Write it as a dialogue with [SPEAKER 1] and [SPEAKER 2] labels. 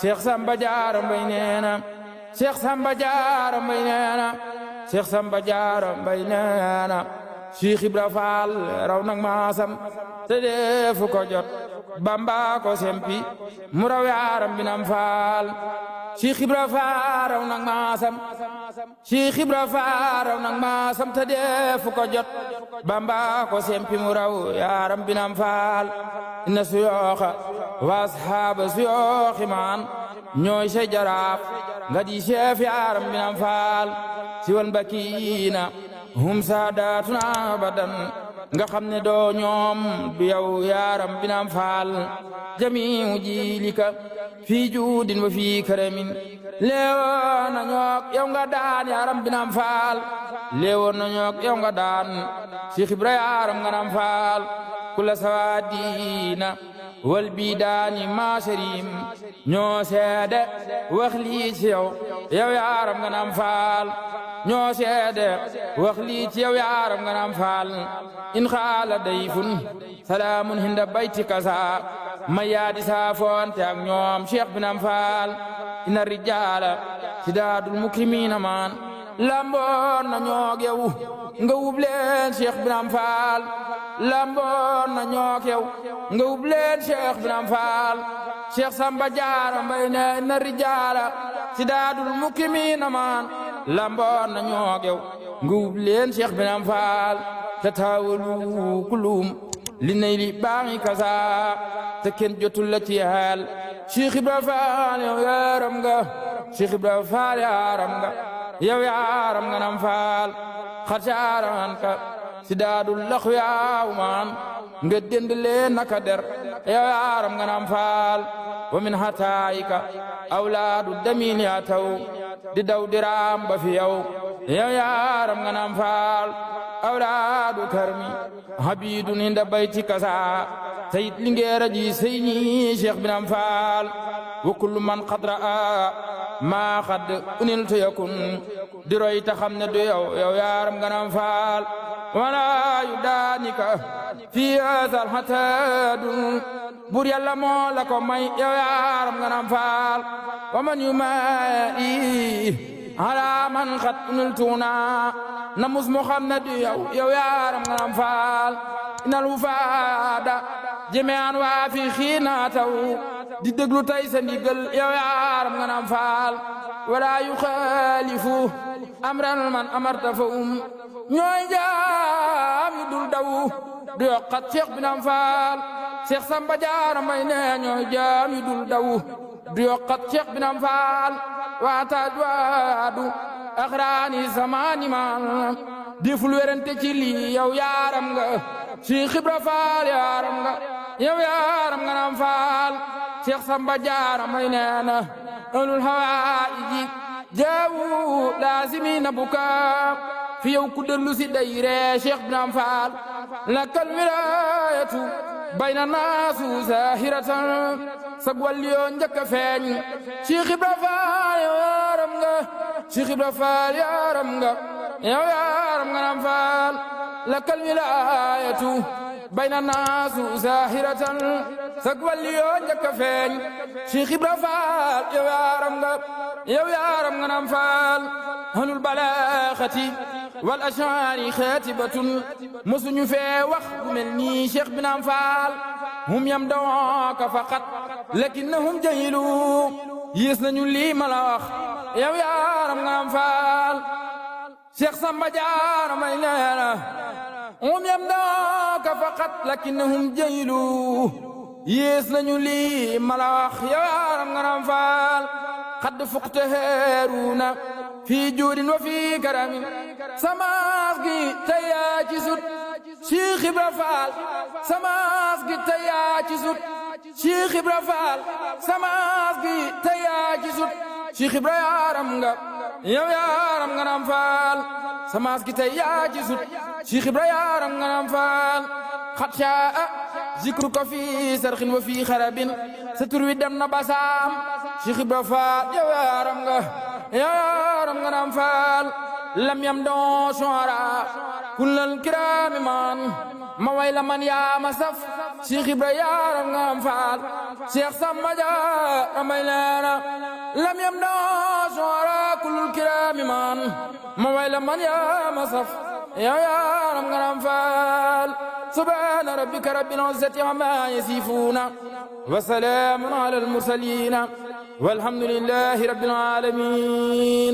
[SPEAKER 1] Cheikh Samba Diarra Mbaye nee na Cheikh Samba Diarra Mbaye nee na Cheikh Samba Diarra Mbaye nee na Cheikh Ibra Fall raw nag maasam te defu ko jot Bamba ko sempi mu raw yaaram binam Fall Cheikh Ibra Fall raw nag maasam Cheikh Ibra Fall raw nag maasam te defu ko jot Bamba ko sempi mu raw yaaram binam Fall inna suyooxa wa ashaaba suyooxi maan ñooy say jaraaf nga di chef yaaram binam Fall si wal bakiina hum saadaatuna abadan nga xam ne doo ñoom du yow yaaram binam Fall jamiu jiilika fii juudin wa fii karamin leewoon na ñook yow nga daan yaaram binam Fall leewoon na ñook yow nga daan Cheikh Ibra yaaram nga nam Fall kula sawaadina wal bidaani maasarim ñoo seede wax lii ci yow yaaram nga nam Fall ñoo seede wax lii ci yow yaaram nga nam Fall in xaala dayfun salaamun hinda bayti kasa ma yaadi saafoonte ak ñoom Cheikh binam Fall ina rijaala sidaadul mukrimiina maan lamboon na ñoog yow nga wub leen Cheikh binam Fall lamboon na ñoog yow nga wub leen Cheikh binam Fall Cheikh Samba Diarra Mbaye ne ina rijaala sidaadul mukrimiina maan lamboon na ñoog yow nga wub leen Cheikh binam Fall tataawalu kulum li nay li baaxi kasa te kenn jotul la ci xel Cheikh Ibra Fall yow yaaram nga Cheikh Ibra Fall yaaram nga yow yaaram nga nam Fall xar caaran ka sidaadul laxu yaaw maan nga dend leen naka der yow yaaram nga nam Fall wa min hataayika awlaadu damin yaa taw di daw diraam ba fi yow yaaram nga nam Fall awlaadu karmi habidun inda bayti kasa sayid lingeera ji seyni Cheikh binam Fall wa kullu man qadra maa xad uniltu yakun di roy ta xam ne du yow yaaram nga nam Fall wala yu daanika fi asal hatadu bur yàlla moo la ko may yow yaaram nga nam Fall wa man yu maayi ala man xat uniltuna na mus mu xam ne du yow yaaram nga nam Fall inal wufaada jëmean waa fi xiina taw di déglu tay sa ndigal yow yaaram nga nam Fall wala yu xaalifu amran man amarta fa ñooy jaam yu dul daw du yokkat Cheikh binam Fall Cheikh Samba Diarra Mbaye ne ñooy jaam yu dul daw du yokkat Cheikh binam Fall waataadu axraani samaani man deful werante ci lii yow yaaram nga Cheikh Ibra Fall yaaram nga yow yaaram nga nam Fall Cheikh Samba Diarra Mbaye nee na ahlul hawaaiji jaawu laazimiina bukaa fi yow ku dellu si day ree Cheikh binam Fall lakal wilaayatu bayna naasu zaahiratan sag walliyoo njëkk a feeñ Cheikh Ibra Fall yaaram nga Cheikh Ibra Fall yaaram nga yow yaaram nga nam Fall lakal wilaayatu bayna naasu zaahiratan sag walliyoo njëkk a feeñ Cheikh Ibra Fall yow yaaram nga nam Fall ahlul balaaxati wal ash'aari xaatibatun mosuñu fee wax bu mel nii Cheikh binam Fall hum yamdawka faqat lakinnahum jahilu yées nañu lii ma la wax yow yaaram nga nam Fall Cheikh Samba Diarra Mbaye nee na hum yamdawka faqat lakinnahum jahilu yées nañu lii ma la wax yow yaaram nga nam Fall xadd fuqte heeruna fii juudin wa fii karamin samaas gi tey yaa ci sut Cheikh Ibra Fall samaas gi tey yaa ci sut Cheikh Ibra Fall samaas gi tey yaa ci sut Cheikh Ibra yaaram nga yow yaaram nga nam Fall samaas gi tey yaa ci sut Cheikh Ibra yaaram nga nam Fall xat caa zikruka fii sarxin wa fii xarabin sa tur wi dem na basaam Cheikh Ibra Fall yow yaaram nga nam Fall lam yam don shuara kullal kiraami man ma way la man yaa ma saf Cheikh Ibra yaaram nga am faal Cheikh Samba Diarra Mbaye neena lam yam doo soora kulul kiraami man ma way la man yaa ma saf yaa yaaram nga am faal subhaana rabbika rabbil izzati ammaa yasifuuna wa salaamun alal mursaliina walhamdulillahi rabbil aalamiin.